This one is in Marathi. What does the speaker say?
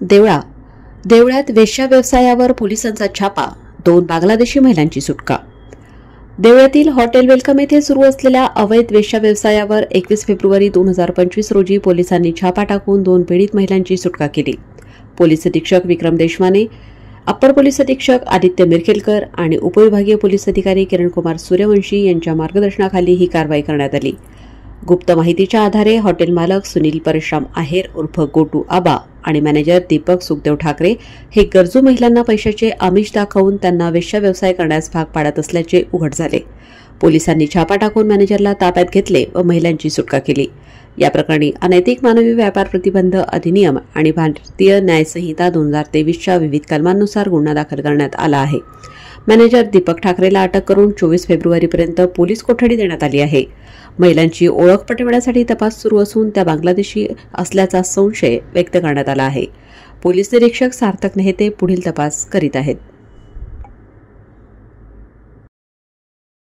देवळात वेश्या व्यवसायावर पोलिसांचा छापा, 2 बांगलादेशी महिलांची सुटका। देवळातील हॉटेल वेलकम येथे सुरू असलेल्या अवैध वेश्या व्यवसायावर 21 फेब्रुवारी 2025 रोजी पोलिसांनी छापा टाकून 2 पीडित महिलांची सुटका केली। पोलीस अधीक्षक विक्रम देशमाने, अप्पर पोलीस अधीक्षक आदित्य मिरखेलकर आणि उपविभागीय पोलीस अधिकारी किरणकुमार सूर्यवंशी यांच्या मार्गदर्शनाखाली ही कारवाई करण्यात आली। गुप्त माहितीच्या आधारे हॉटेल मालक सुनील परशुराम आहेर उर्फ गोटू आबा आणि मॅनेजर दीपक सुखदेव ठाकरे हे गरजू महिलांना पैशाचे आमिष दाखवून त्यांना वेश्या व्यवसाय करण्यास भाग पाडत असल्याचे उघड झाले। पोलिसांनी छापा टाकून मॅनेजरला ताब्यात घेतले व महिलांची सुटका केली। या प्रकरणी अनैतिक मानवी व्यापार प्रतिबंध अधिनियम आणि भारतीय न्याय संहिता 2023च्या विविध कलमांनुसार गुन्हा दाखल करण्यात आला आहे। मॅनेजर दीपक ठाकरेला अटक करून 24 फेब्रुवारीपर्यंत पोलीस कोठडी देण्यात आली आहे। महिलांची ओळख पटवण्यासाठी तपास सुरू असून त्या बांगलादेशी असल्याचा संशय व्यक्त करण्यात आला आहे। पोलीस निरीक्षक सार्थक नेहते पुढील तपास करीत आहेत।